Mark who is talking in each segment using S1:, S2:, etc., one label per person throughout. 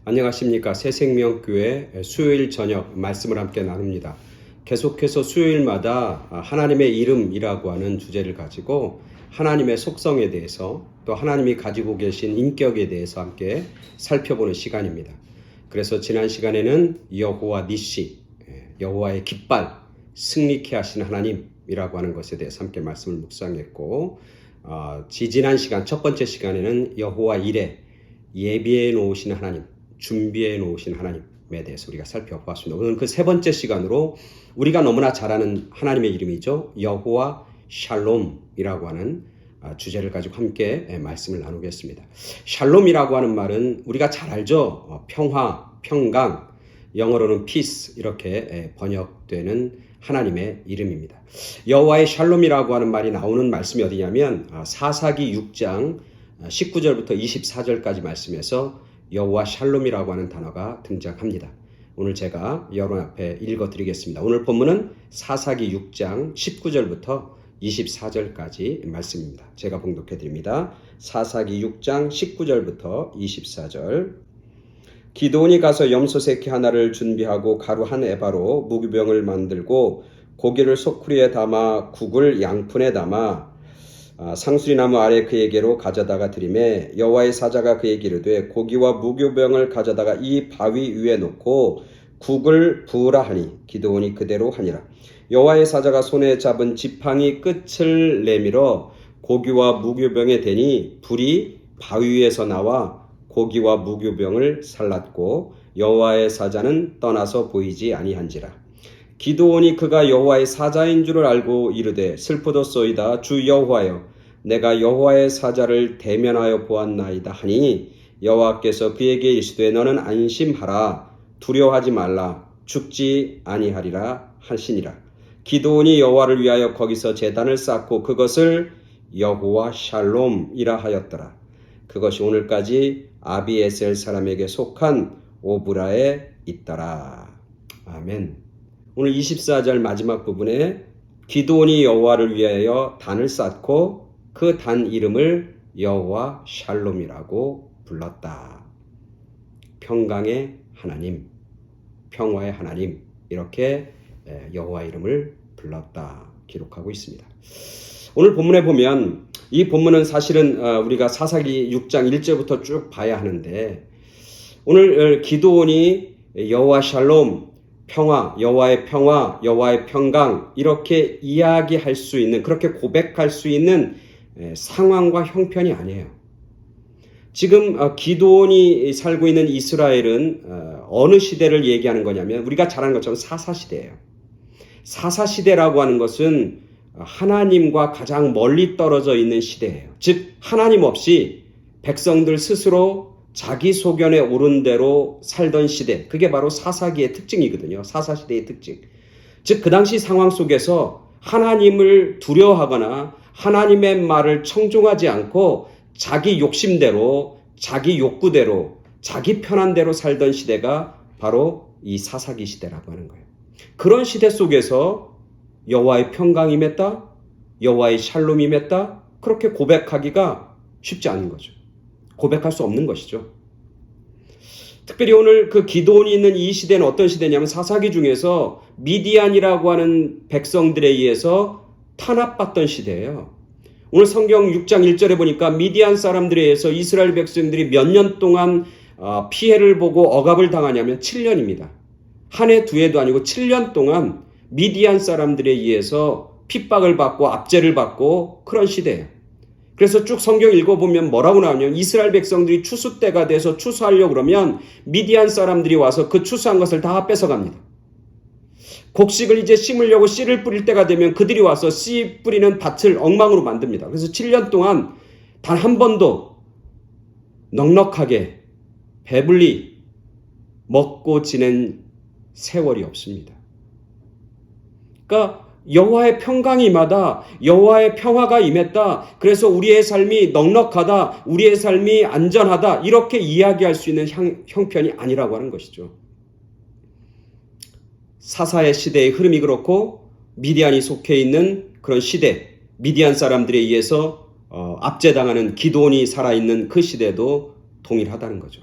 S1: 안녕하십니까. 새생명교회 수요일 저녁 말씀을 함께 나눕니다. 계속해서 수요일마다 하나님의 이름이라고 하는 주제를 가지고 하나님의 속성에 대해서 또 하나님이 가지고 계신 인격에 대해서 함께 살펴보는 시간입니다. 그래서 지난 시간에는 여호와 니시, 여호와의 깃발, 승리케 하신 하나님이라고 하는 것에 대해서 함께 말씀을 묵상했고, 지지난 시간 첫 번째 시간에는 여호와 이레, 예비해 놓으신 하나님, 준비해 놓으신 하나님에 대해서 우리가 살펴보았습니다. 오늘 그 세 번째 시간으로 우리가 너무나 잘 아는 하나님의 이름이죠. 여호와 샬롬이라고 하는 주제를 가지고 함께 말씀을 나누겠습니다. 샬롬이라고 하는 말은 우리가 잘 알죠. 평화, 평강, 영어로는 peace 이렇게 번역되는 하나님의 이름입니다. 여호와의 샬롬이라고 하는 말이 나오는 말씀이 어디냐면 사사기 6장 19절부터 24절까지 말씀에서 여호와 샬롬이라고 하는 단어가 등장합니다. 오늘 제가 여러분 앞에 읽어드리겠습니다. 오늘 본문은 사사기 6장 19절부터 24절까지 말씀입니다. 제가 봉독해드립니다. 사사기 6장 19절부터 24절. 기드온이 가서 염소 새끼 하나를 준비하고 가루 한 에바로 무교병을 만들고 고기를 소쿠리에 담아 국을 양푼에 담아 상수리나무 아래 그에게로 가져다가 드리매 여호와의 사자가 그에게 이르되 고기와 무교병을 가져다가 이 바위 위에 놓고 국을 부으라 하니 기드온이 그대로 하니라. 여호와의 사자가 손에 잡은 지팡이 끝을 내밀어 고기와 무교병에 대니 불이 바위 위에서 나와 고기와 무교병을 살랐고 여호와의 사자는 떠나서 보이지 아니한지라. 기드온이 그가 여호와의 사자인 줄을 알고 이르되 슬프도소이다. 주 여호와여, 내가 여호와의 사자를 대면하여 보았나이다 하니 여호와께서 그에게 이르시되 너는 안심하라. 두려워하지 말라. 죽지 아니하리라 하시니라. 기드온이 여호와를 위하여 거기서 제단을 쌓고 그것을 여호와 샬롬이라 하였더라. 그것이 오늘까지 아비에셀 사람에게 속한 오브라에 있더라. 아멘. 오늘 24절 마지막 부분에 기드온이 여호와를 위하여 단을 쌓고 그 단 이름을 여호와 샬롬이라고 불렀다. 평강의 하나님, 평화의 하나님, 이렇게 여호와 이름을 불렀다 기록하고 있습니다. 오늘 본문에 보면 이 본문은 사실은 우리가 사사기 6장 1절부터 쭉 봐야 하는데 오늘 기드온이 여호와 샬롬, 평화, 여호와의 평화, 여호와의 평강 이렇게 이야기할 수 있는, 그렇게 고백할 수 있는 상황과 형편이 아니에요. 지금 기드온이 살고 있는 이스라엘은 어느 시대를 얘기하는 거냐면 우리가 잘 아는 것처럼 사사시대예요. 사사시대라고 하는 것은 하나님과 가장 멀리 떨어져 있는 시대예요. 즉 하나님 없이 백성들 스스로 자기 소견에 오른 대로 살던 시대, 그게 바로 사사기의 특징이거든요. 사사시대의 특징. 즉 그 당시 상황 속에서 하나님을 두려워하거나 하나님의 말을 청종하지 않고 자기 욕심대로, 자기 욕구대로, 자기 편한 대로 살던 시대가 바로 이 사사기 시대라고 하는 거예요. 그런 시대 속에서 여호와의 평강이 임했다, 여호와의 샬롬이 임했다, 그렇게 고백하기가 쉽지 않은 거죠. 고백할 수 없는 것이죠. 특별히 오늘 그 기드온이 있는 이 시대는 어떤 시대냐면 사사기 중에서 미디안이라고 하는 백성들에 의해서 탄압받던 시대예요. 오늘 성경 6장 1절에 보니까 미디안 사람들에 의해서 이스라엘 백성들이 몇 년 동안 피해를 보고 억압을 당하냐면 7년입니다. 한 해 두 해도 아니고 7년 동안 미디안 사람들에 의해서 핍박을 받고 압제를 받고 그런 시대예요. 그래서 쭉 성경 읽어보면 뭐라고 나오냐면 이스라엘 백성들이 추수 때가 돼서 추수하려고 그러면 미디안 사람들이 와서 그 추수한 것을 다 뺏어갑니다. 곡식을 이제 심으려고 씨를 뿌릴 때가 되면 그들이 와서 씨 뿌리는 밭을 엉망으로 만듭니다. 그래서 7년 동안 단 한 번도 넉넉하게 배불리 먹고 지낸 세월이 없습니다. 그러니까 여호와의 평강이 임하다, 여호와의 평화가 임했다, 그래서 우리의 삶이 넉넉하다, 우리의 삶이 안전하다, 이렇게 이야기할 수 있는 형편이 아니라고 하는 것이죠. 사사의 시대의 흐름이 그렇고 미디안이 속해 있는 그런 시대, 미디안 사람들에 의해서 압제당하는 기드온이 살아있는 그 시대도 동일하다는 거죠.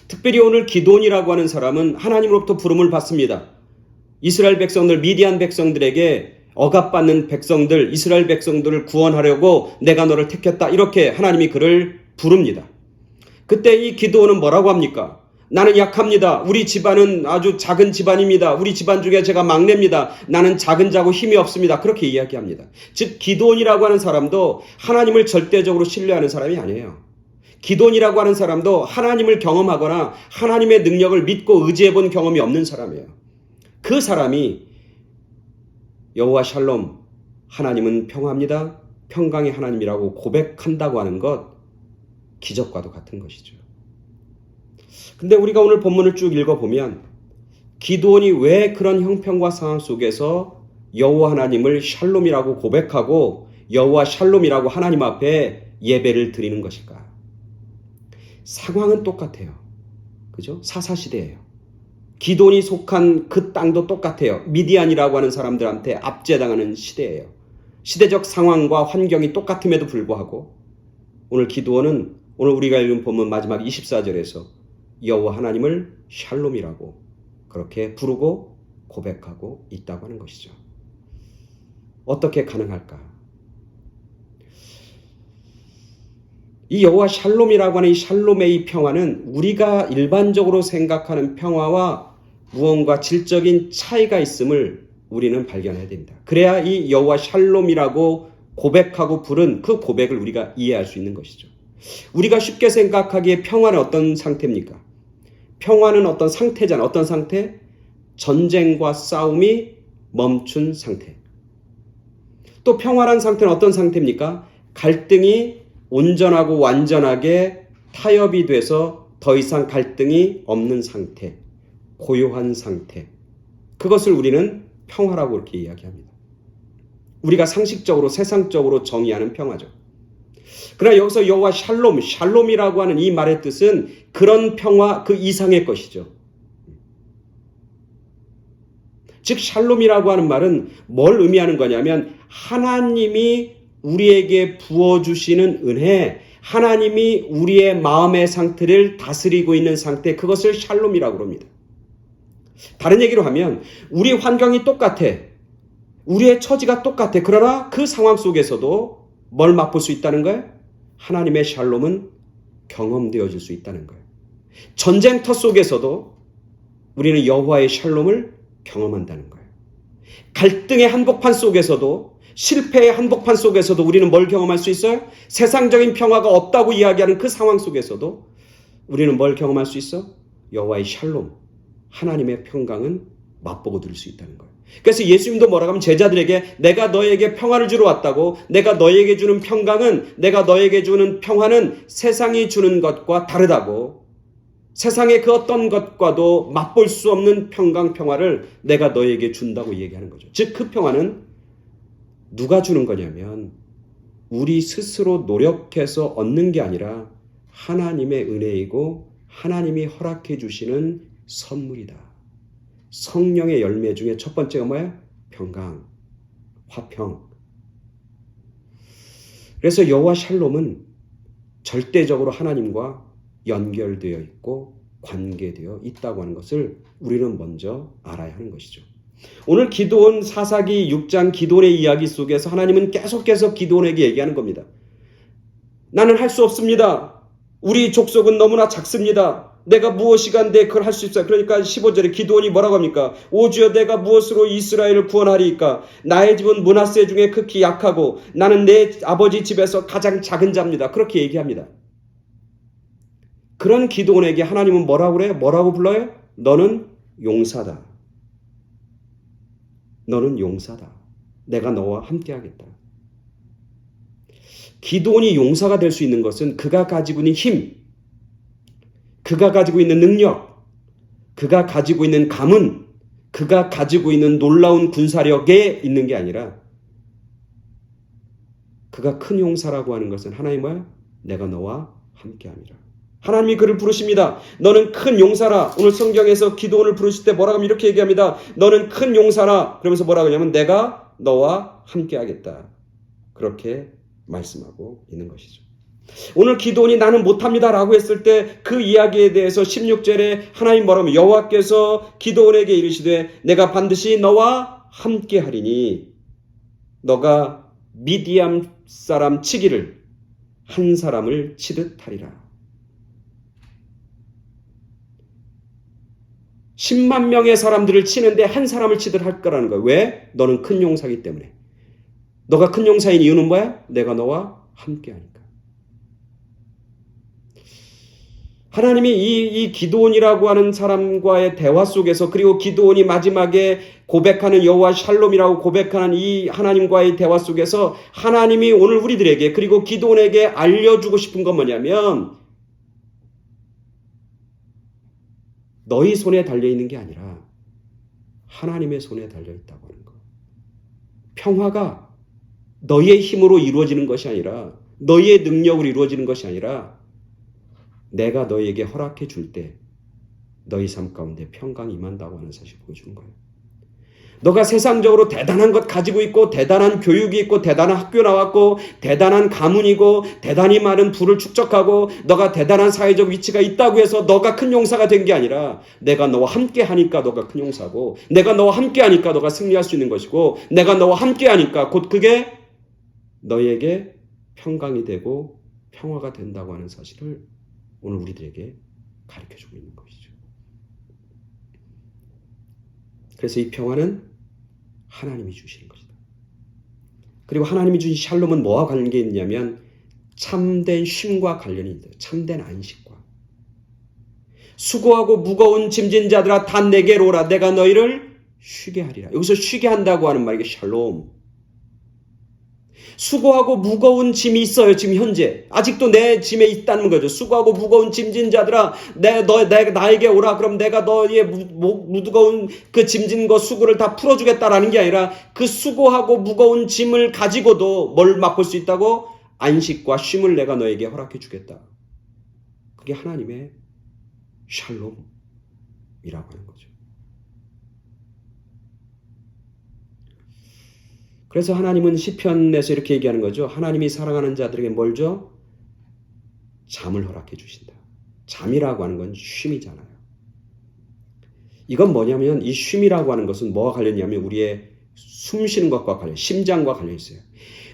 S1: 특별히 오늘 기드온이라고 하는 사람은 하나님으로부터 부름을 받습니다. 이스라엘 백성들, 미디안 백성들에게 억압받는 백성들, 이스라엘 백성들을 구원하려고 내가 너를 택했다. 이렇게 하나님이 그를 부릅니다. 그때 이 기드온은 뭐라고 합니까? 나는 약합니다. 우리 집안은 아주 작은 집안입니다. 우리 집안 중에 제가 막내입니다. 나는 작은 자고 힘이 없습니다. 그렇게 이야기합니다. 즉 기드온이라고 하는 사람도 하나님을 절대적으로 신뢰하는 사람이 아니에요. 기드온이라고 하는 사람도 하나님을 경험하거나 하나님의 능력을 믿고 의지해 본 경험이 없는 사람이에요. 그 사람이 여호와 샬롬, 하나님은 평화입니다. 평강의 하나님이라고 고백한다고 하는 것, 기적과도 같은 것이죠. 근데 우리가 오늘 본문을 쭉 읽어보면 기드온이 왜 그런 형편과 상황 속에서 여호와 하나님을 샬롬이라고 고백하고 여호와 샬롬이라고 하나님 앞에 예배를 드리는 것일까? 상황은 똑같아요. 그죠? 사사시대예요. 기드온이 속한 그 땅도 똑같아요. 미디안이라고 하는 사람들한테 압제당하는 시대예요. 시대적 상황과 환경이 똑같음에도 불구하고 오늘 기드온은 오늘 우리가 읽은 본문 마지막 24절에서 여호와 하나님을 샬롬이라고 그렇게 부르고 고백하고 있다고 하는 것이죠. 어떻게 가능할까? 이 여호와 샬롬이라고 하는 이 샬롬의 이 평화는 우리가 일반적으로 생각하는 평화와 무언가 질적인 차이가 있음을 우리는 발견해야 됩니다. 그래야 이 여호와 샬롬이라고 고백하고 부른 그 고백을 우리가 이해할 수 있는 것이죠. 우리가 쉽게 생각하기에 평화는 어떤 상태입니까? 평화는 어떤 상태잖아. 어떤 상태? 전쟁과 싸움이 멈춘 상태. 또 평화란 상태는 어떤 상태입니까? 갈등이 온전하고 완전하게 타협이 돼서 더 이상 갈등이 없는 상태. 고요한 상태. 그것을 우리는 평화라고 그렇게 이야기합니다. 우리가 상식적으로 세상적으로 정의하는 평화죠. 그러나 여기서 여호와 샬롬, 샬롬이라고 하는 이 말의 뜻은 그런 평화 그 이상의 것이죠. 즉 샬롬이라고 하는 말은 뭘 의미하는 거냐면 하나님이 우리에게 부어주시는 은혜, 하나님이 우리의 마음의 상태를 다스리고 있는 상태, 그것을 샬롬이라고 합니다. 다른 얘기로 하면 우리 환경이 똑같아. 우리의 처지가 똑같아. 그러나 그 상황 속에서도 뭘 맛볼 수 있다는 거예요? 하나님의 샬롬은 경험되어질 수 있다는 거예요. 전쟁터 속에서도 우리는 여호와의 샬롬을 경험한다는 거예요. 갈등의 한복판 속에서도 실패의 한복판 속에서도 우리는 뭘 경험할 수 있어요? 세상적인 평화가 없다고 이야기하는 그 상황 속에서도 우리는 뭘 경험할 수 있어? 여호와의 샬롬, 하나님의 평강은 맛보고 들을 수 있다는 거예요. 그래서 예수님도 뭐라고 하면 제자들에게 내가 너에게 평화를 주러 왔다고, 내가 너에게 주는 평강은, 내가 너에게 주는 평화는 세상이 주는 것과 다르다고, 세상의 그 어떤 것과도 맛볼 수 없는 평강, 평화를 내가 너에게 준다고 얘기하는 거죠. 즉 그 평화는 누가 주는 거냐면 우리 스스로 노력해서 얻는 게 아니라 하나님의 은혜이고 하나님이 허락해 주시는 선물이다. 성령의 열매 중에 첫 번째가 뭐예요? 평강, 화평. 그래서 여호와 샬롬은 절대적으로 하나님과 연결되어 있고 관계되어 있다고 하는 것을 우리는 먼저 알아야 하는 것이죠. 오늘 기드온 사사기 6장 기드온의 이야기 속에서 하나님은 계속해서 기드온에게 얘기하는 겁니다. 나는 할 수 없습니다. 우리 족속은 너무나 작습니다. 내가 무엇이간데 그걸 할 수 있어요. 그러니까 15절에 기드온이 뭐라고 합니까? 오 주여 내가 무엇으로 이스라엘을 구원하리이까? 나의 집은 므낫세 중에 극히 약하고 나는 내 아버지 집에서 가장 작은 자입니다. 그렇게 얘기합니다. 그런 기드온에게 하나님은 뭐라고 그래요? 뭐라고 불러요? 너는 용사다. 너는 용사다. 내가 너와 함께 하겠다. 기드온이 용사가 될 수 있는 것은 그가 가지고 있는 힘, 그가 가지고 있는 능력, 그가 가지고 있는 가문, 그가 가지고 있는 놀라운 군사력에 있는 게 아니라 그가 큰 용사라고 하는 것은 하나님 뭐야? 내가 너와 함께함이라. 하나님이 그를 부르십니다. 너는 큰 용사라. 오늘 성경에서 기드온을 부르실 때 뭐라고 하면 이렇게 얘기합니다. 너는 큰 용사라. 그러면서 뭐라고 하냐면 내가 너와 함께하겠다. 그렇게 말씀하고 있는 것이죠. 오늘 기도원이 나는 못합니다 라고 했을 때 그 이야기에 대해서 16절에 하나님 뭐라면 여호와께서 기도원에게 이르시되 내가 반드시 너와 함께 하리니 너가 미디암 사람 치기를 한 사람을 치듯 하리라. 10만 명의 사람들을 치는데 한 사람을 치듯 할 거라는 거야. 왜? 너는 큰 용사이기 때문에. 너가 큰 용사인 이유는 뭐야? 내가 너와 함께 하니까. 하나님이 이 기드온이라고 하는 사람과의 대화 속에서, 그리고 기드온이 마지막에 고백하는 여호와 샬롬이라고 고백하는 이 하나님과의 대화 속에서 하나님이 오늘 우리들에게, 그리고 기드온에게 알려주고 싶은 건 뭐냐면 너희 손에 달려있는 게 아니라 하나님의 손에 달려있다고 하는 거. 평화가 너희의 힘으로 이루어지는 것이 아니라, 너희의 능력으로 이루어지는 것이 아니라 내가 너희에게 허락해 줄 때 너희 삶 가운데 평강이 임한다고 하는 사실을 보여주는 거예요. 너가 세상적으로 대단한 것 가지고 있고, 대단한 교육이 있고, 대단한 학교 나왔고, 대단한 가문이고, 대단히 많은 부를 축적하고, 너가 대단한 사회적 위치가 있다고 해서 너가 큰 용사가 된 게 아니라 내가 너와 함께 하니까 너가 큰 용사고, 내가 너와 함께 하니까 너가 승리할 수 있는 것이고, 내가 너와 함께 하니까 곧 그게 너희에게 평강이 되고 평화가 된다고 하는 사실을 오늘 우리들에게 가르쳐주고 있는 것이죠. 그래서 이 평화는 하나님이 주시는 것이다. 그리고 하나님이 주신 샬롬은 뭐와 관계 있냐면 참된 쉼과 관련이 있어요. 참된 안식과. 수고하고 무거운 짐진 자들아 다 내게로 오라. 내가 너희를 쉬게 하리라. 여기서 쉬게 한다고 하는 말이 샬롬. 수고하고 무거운 짐이 있어요. 지금 현재 아직도 내 짐에 있다는 거죠. 수고하고 무거운 짐진 자들아 나에게 오라. 그럼 내가 너희의 무거운 그 짐진 거 수고를 다 풀어주겠다라는 게 아니라 그 수고하고 무거운 짐을 가지고도 뭘 맛볼 수 있다고? 안식과 쉼을 내가 너에게 허락해 주겠다. 그게 하나님의 샬롬이라고 하는 거죠. 그래서 하나님은 시편에서 이렇게 얘기하는 거죠. 하나님이 사랑하는 자들에게 뭘 줘? 잠을 허락해 주신다. 잠이라고 하는 건 쉼이잖아요. 이건 뭐냐면 이 쉼이라고 하는 것은 뭐와 관련이냐면 우리의 숨 쉬는 것과 관련, 심장과 관련이 있어요.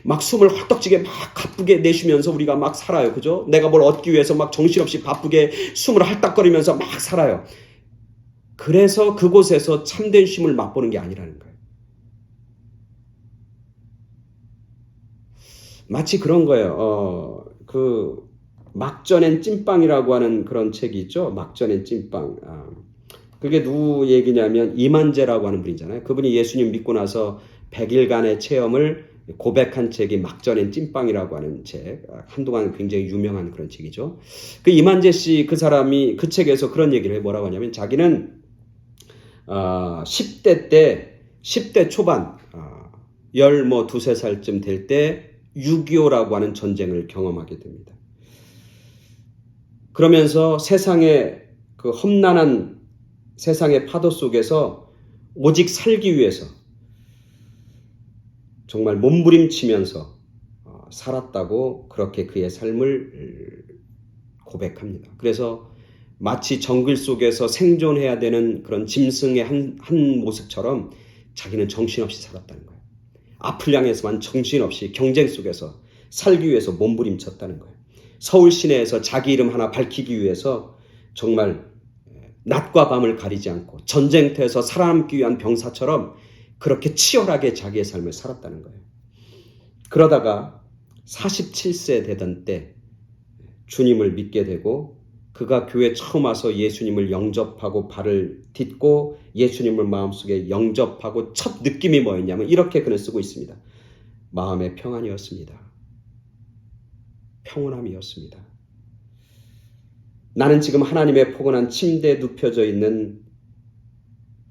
S1: 막 숨을 헐떡지게 막 가쁘게 내쉬면서 우리가 막 살아요. 그죠? 내가 뭘 얻기 위해서 막 정신없이 바쁘게 숨을 헐떡거리면서 막 살아요. 그래서 그곳에서 참된 쉼을 맛보는 게 아니라는 거예요. 마치 그런 거예요. 그 막전엔 찐빵이라고 하는 그런 책이 있죠. 막전엔 찐빵. 그게 누구 얘기냐면 이만재라고 하는 분이잖아요. 그분이 예수님 믿고 나서 100일간의 체험을 고백한 책이 막전엔 찐빵이라고 하는 책. 한동안 굉장히 유명한 그런 책이죠. 그 이만재 씨 그 사람이 그 책에서 그런 얘기를 해요. 뭐라고 하냐면 자기는 10대 초반 두세 살쯤 될 때 6.25라고 하는 전쟁을 경험하게 됩니다. 그러면서 세상의 그 험난한 세상의 파도 속에서 오직 살기 위해서 정말 몸부림치면서 살았다고 그렇게 그의 삶을 고백합니다. 그래서 마치 정글 속에서 생존해야 되는 그런 짐승의 한 모습처럼 자기는 정신없이 살았다는 거예요. 앞을 향해서만 정신없이 경쟁 속에서 살기 위해서 몸부림쳤다는 거예요. 서울 시내에서 자기 이름 하나 밝히기 위해서 정말 낮과 밤을 가리지 않고 전쟁터에서 살아남기 위한 병사처럼 그렇게 치열하게 자기의 삶을 살았다는 거예요. 그러다가 47세 되던 때 주님을 믿게 되고 그가 교회 처음 와서 예수님을 영접하고 발을 딛고 예수님을 마음속에 영접하고 첫 느낌이 뭐였냐면 이렇게 그는 쓰고 있습니다. 마음의 평안이었습니다. 평온함이었습니다. 나는 지금 하나님의 포근한 침대에 눕혀져 있는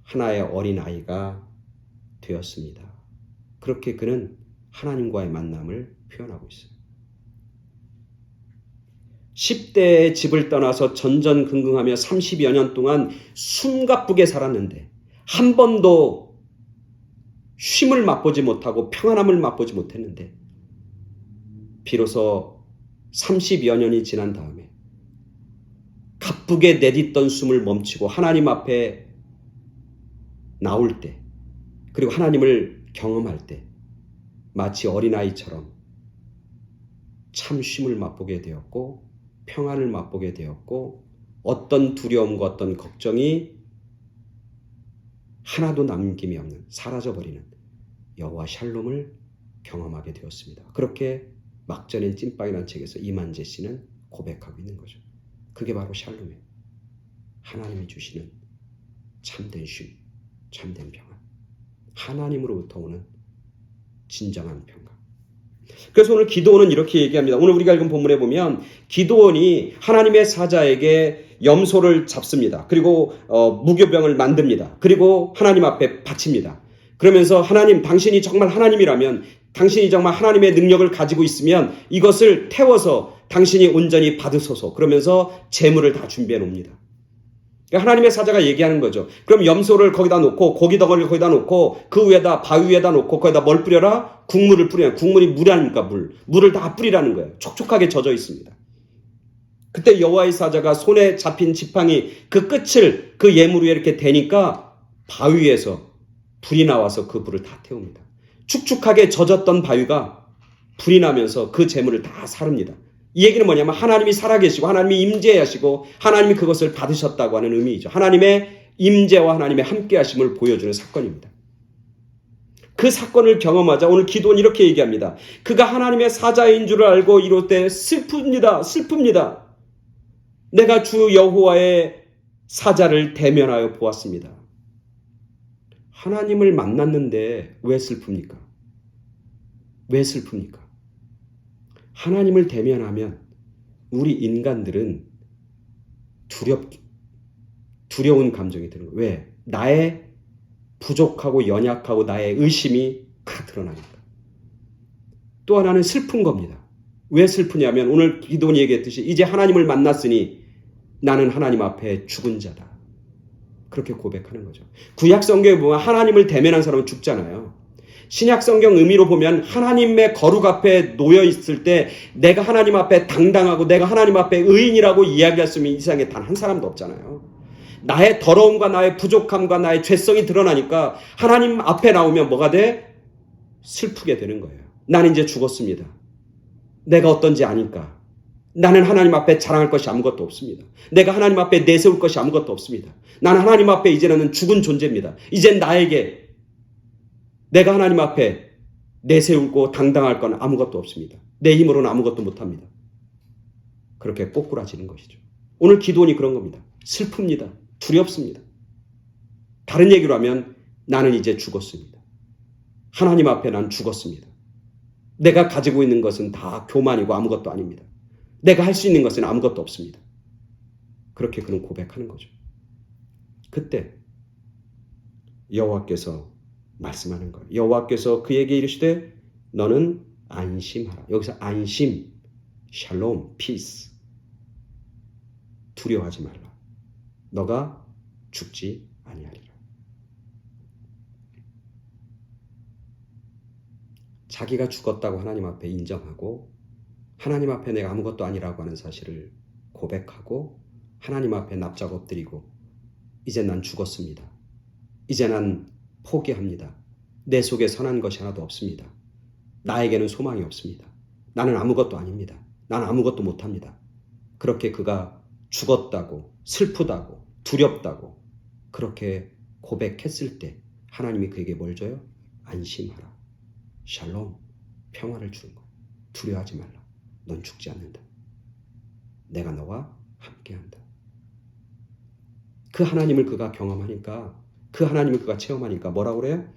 S1: 하나의 어린아이가 되었습니다. 그렇게 그는 하나님과의 만남을 표현하고 있어요. 10대에 집을 떠나서 전전긍긍하며 30여 년 동안 숨가쁘게 살았는데 한 번도 쉼을 맛보지 못하고 평안함을 맛보지 못했는데 비로소 30여 년이 지난 다음에 가쁘게 내딛던 숨을 멈추고 하나님 앞에 나올 때, 그리고 하나님을 경험할 때 마치 어린아이처럼 참 쉼을 맛보게 되었고 평안을 맛보게 되었고 어떤 두려움과 어떤 걱정이 하나도 남김이 없는, 사라져버리는 여호와 샬롬을 경험하게 되었습니다. 그렇게 막전인 찐빵이라는 책에서 이만재 씨는 고백하고 있는 거죠. 그게 바로 샬롬이에요. 하나님이 주시는 참된 쉼, 참된 평안, 하나님으로부터 오는 진정한 평강. 그래서 오늘 기드온은 이렇게 얘기합니다. 오늘 우리가 읽은 본문에 보면 기드온이 하나님의 사자에게 염소를 잡습니다. 그리고 무교병을 만듭니다. 그리고 하나님 앞에 바칩니다. 그러면서 하나님, 당신이 정말 하나님이라면, 당신이 정말 하나님의 능력을 가지고 있으면 이것을 태워서 당신이 온전히 받으소서. 그러면서 제물을 다 준비해 놓습니다. 하나님의 사자가 얘기하는 거죠. 그럼 염소를 거기다 놓고 고기 덩어리를 거기다 놓고 그 위에다, 바위 위에다 놓고 거기다 뭘 뿌려라? 국물을 뿌려라. 국물이 물 아닙니까? 물을 다 뿌리라는 거예요. 촉촉하게 젖어 있습니다. 그때 여호와의 사자가 손에 잡힌 지팡이 그 끝을 그 예물 위에 이렇게 대니까 바위에서 불이 나와서 그 불을 다 태웁니다. 축축하게 젖었던 바위가 불이 나면서 그 제물을 다 사릅니다. 이 얘기는 뭐냐면 하나님이 살아계시고 하나님이 임재하시고 하나님이 그것을 받으셨다고 하는 의미이죠. 하나님의 임재와 하나님의 함께하심을 보여주는 사건입니다. 그 사건을 경험하자 오늘 기도는 이렇게 얘기합니다. 그가 하나님의 사자인 줄 알고 이럴 때 슬픕니다. 내가 주 여호와의 사자를 대면하여 보았습니다. 하나님을 만났는데 왜 슬픕니까? 왜 슬픕니까? 하나님을 대면하면 우리 인간들은 두려운 감정이 드는 거예요. 왜? 나의 부족하고 연약하고 나의 의심이 다 드러나니까. 또 하나는 슬픈 겁니다. 왜 슬프냐면 오늘 기도원이 얘기했듯이 이제 하나님을 만났으니 나는 하나님 앞에 죽은 자다. 그렇게 고백하는 거죠. 구약 성경에 보면 하나님을 대면한 사람은 죽잖아요. 신약 성경 의미로 보면 하나님의 거룩 앞에 놓여 있을 때 내가 하나님 앞에 당당하고 내가 하나님 앞에 의인이라고 이야기할 수 있는 이 세상에 단 한 사람도 없잖아요. 나의 더러움과 나의 부족함과 나의 죄성이 드러나니까 하나님 앞에 나오면 뭐가 돼? 슬프게 되는 거예요. 나는 이제 죽었습니다. 내가 어떤지 아니까. 나는 하나님 앞에 자랑할 것이 아무것도 없습니다. 내가 하나님 앞에 내세울 것이 아무것도 없습니다. 나는 하나님 앞에 이제는 죽은 존재입니다. 이젠 나에게 내가 하나님 앞에 내세우고 당당할 건 아무것도 없습니다. 내 힘으로는 아무것도 못합니다. 그렇게 꼬꾸라지는 것이죠. 오늘 기도원이 그런 겁니다. 슬픕니다. 두렵습니다. 다른 얘기로 하면 나는 이제 죽었습니다. 하나님 앞에 난 죽었습니다. 내가 가지고 있는 것은 다 교만이고 아무것도 아닙니다. 내가 할 수 있는 것은 아무것도 없습니다. 그렇게 그는 고백하는 거죠. 그때 여호와께서 말씀하는 거예요. 여호와께서 그에게 이르시되 너는 안심하라. 여기서 안심, 샬롬, 피스. 두려워하지 말라. 너가 죽지 아니하리라. 자기가 죽었다고 하나님 앞에 인정하고 하나님 앞에 내가 아무것도 아니라고 하는 사실을 고백하고 하나님 앞에 납작 엎드리고 이제 난 죽었습니다. 이제 난 포기합니다. 내 속에 선한 것이 하나도 없습니다. 나에게는 소망이 없습니다. 나는 아무것도 아닙니다. 나는 아무것도 못합니다. 그렇게 그가 죽었다고 슬프다고 두렵다고 그렇게 고백했을 때 하나님이 그에게 뭘 줘요? 안심하라. 샬롬, 평화를 주는 거예요. 두려워하지 말라. 넌 죽지 않는다. 내가 너와 함께한다. 그 하나님을 그가 경험하니까 그 하나님을 그가 체험하니까 뭐라고 그래요?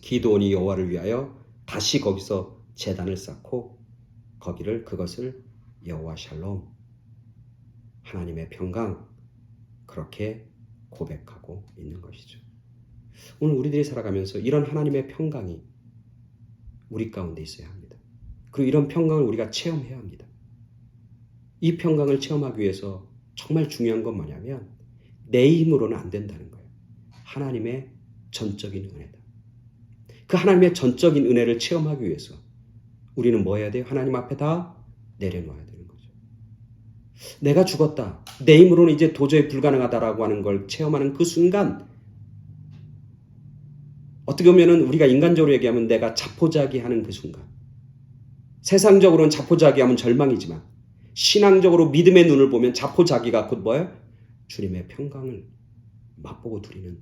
S1: 기드온이 여호와를 위하여 다시 거기서 제단을 쌓고 그것을 여호와 샬롬, 하나님의 평강 그렇게 고백하고 있는 것이죠. 오늘 우리들이 살아가면서 이런 하나님의 평강이 우리 가운데 있어야 합니다. 그리고 이런 평강을 우리가 체험해야 합니다. 이 평강을 체험하기 위해서 정말 중요한 건 뭐냐면 내 힘으로는 안 된다는 거예요. 하나님의 전적인 은혜다. 그 하나님의 전적인 은혜를 체험하기 위해서 우리는 뭐 해야 돼요? 하나님 앞에 다 내려놓아야 되는 거죠. 내가 죽었다. 내 힘으로는 이제 도저히 불가능하다라고 하는 걸 체험하는 그 순간, 어떻게 보면 우리가 인간적으로 얘기하면 내가 자포자기하는 그 순간, 세상적으로는 자포자기하면 절망이지만 신앙적으로 믿음의 눈을 보면 자포자기가 곧 뭐예요? 주님의 평강을 맛보고 누리는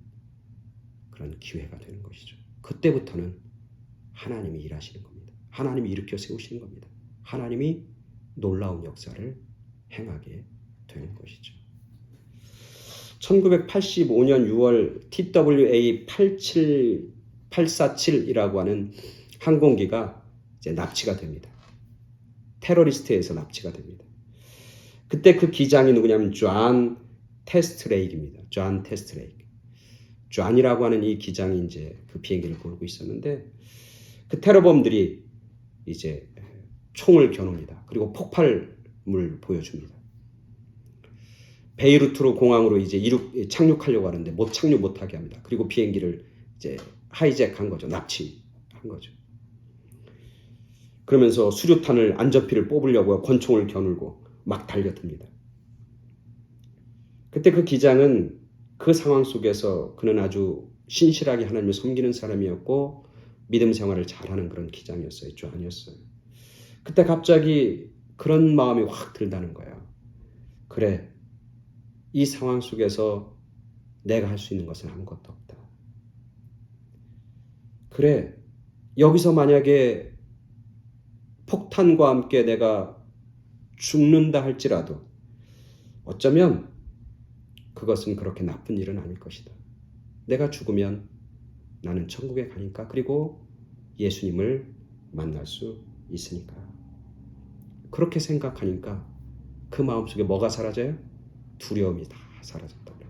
S1: 그런 기회가 되는 것이죠. 그때부터는 하나님이 일하시는 겁니다. 하나님이 일으켜 세우시는 겁니다. 하나님이 놀라운 역사를 행하게 되는 것이죠. 1985년 6월 TWA 847이라고 하는 항공기가 이제 납치가 됩니다. 테러리스트에서 납치가 됩니다. 그때 그 기장이 누구냐면 존 테스트레이크입니다. 존 테스트레이크. 존이라고 하는 이 기장이 이제 그 비행기를 몰고 있었는데, 그 테러범들이 이제 총을 겨눕니다. 그리고 폭발물 보여줍니다. 베이루트로 공항으로 이제 착륙하려고 하는데 착륙 못하게 합니다. 그리고 비행기를 이제 하이잭한 거죠. 납치한 거죠. 그러면서 수류탄을 안전피를 뽑으려고 권총을 겨누고 막 달려듭니다. 그때 그 기장은 그 상황 속에서 그는 아주 신실하게 하나님을 섬기는 사람이었고 믿음 생활을 잘하는 그런 기장이었어요. 존이었어요. 그때 갑자기 그런 마음이 확 들다는 거예요. 그래, 이 상황 속에서 내가 할 수 있는 것은 아무것도 없다. 그래, 여기서 만약에 폭탄과 함께 내가 죽는다 할지라도 어쩌면 그것은 그렇게 나쁜 일은 아닐 것이다. 내가 죽으면 나는 천국에 가니까, 그리고 예수님을 만날 수 있으니까. 그렇게 생각하니까 그 마음속에 뭐가 사라져요? 두려움이 다 사라졌다고요.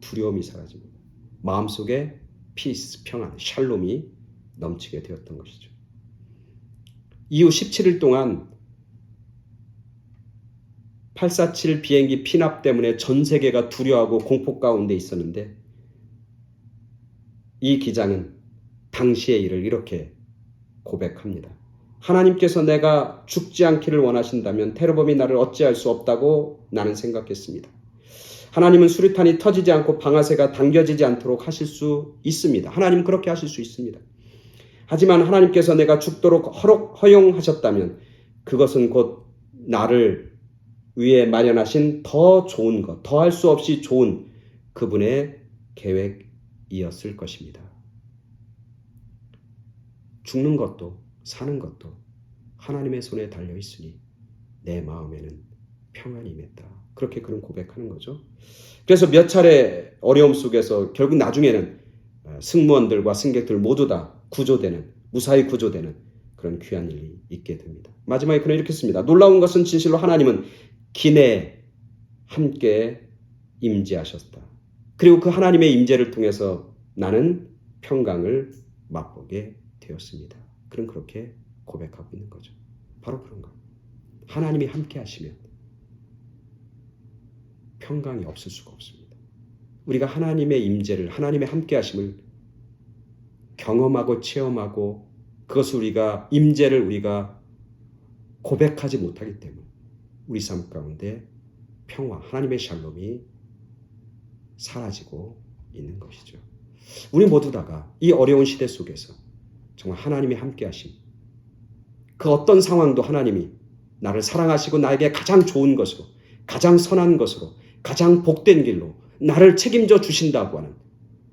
S1: 두려움이 사라집니다. 마음속에 피스, 평안, 샬롬이 넘치게 되었던 것이죠. 이후 17일 동안 847 비행기 피납 때문에 전 세계가 두려워하고 공포 가운데 있었는데, 이 기장은 당시의 일을 이렇게 고백합니다. 하나님께서 내가 죽지 않기를 원하신다면 테러범이 나를 어찌할 수 없다고 나는 생각했습니다. 하나님은 수류탄이 터지지 않고 방아쇠가 당겨지지 않도록 하실 수 있습니다. 하나님은 그렇게 하실 수 있습니다. 하지만 하나님께서 내가 죽도록 허용하셨다면 그것은 곧 나를 위해 마련하신 더 좋은 것, 더할 수 없이 좋은 그분의 계획이었을 것입니다. 죽는 것도 사는 것도 하나님의 손에 달려 있으니 내 마음에는 평안이 임했다. 그렇게 그는 고백하는 거죠. 그래서 몇 차례 어려움 속에서 결국 나중에는 승무원들과 승객들 모두 다 구조되는, 무사히 구조되는 그런 귀한 일이 있게 됩니다. 마지막에 그는 이렇게 씁니다. 놀라운 것은 진실로 하나님은 기내에 함께 임재하셨다. 그리고 그 하나님의 임재를 통해서 나는 평강을 맛보게 되었습니다. 그는 그렇게 고백하고 있는 거죠. 바로 그런 거. 하나님이 함께 하시면 평강이 없을 수가 없습니다. 우리가 하나님의 임재를, 하나님의 함께 하심을 경험하고 체험하고 그것을 우리가 임재를 우리가 고백하지 못하기 때문에 우리 삶 가운데 평화, 하나님의 샬롬이 사라지고 있는 것이죠. 우리 모두 다가 이 어려운 시대 속에서 정말 하나님이 함께 하심, 그 어떤 상황도 하나님이 나를 사랑하시고 나에게 가장 좋은 것으로, 가장 선한 것으로, 가장 복된 길로 나를 책임져 주신다고 하는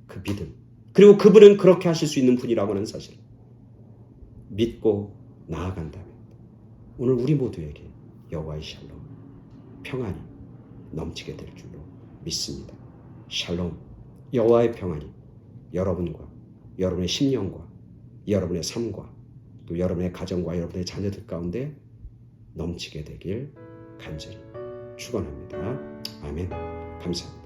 S1: 그 믿음, 그리고 그분은 그렇게 하실 수 있는 분이라고 하는 사실 믿고 나아간다면 오늘 우리 모두에게 여호와의 샬롬, 평안이 넘치게 될 줄로 믿습니다. 샬롬, 여호와의 평안이 여러분과 여러분의 심령과 여러분의 삶과 또 여러분의 가정과 여러분의 자녀들 가운데 넘치게 되길 간절히 축원합니다. 아멘. 감사합니다.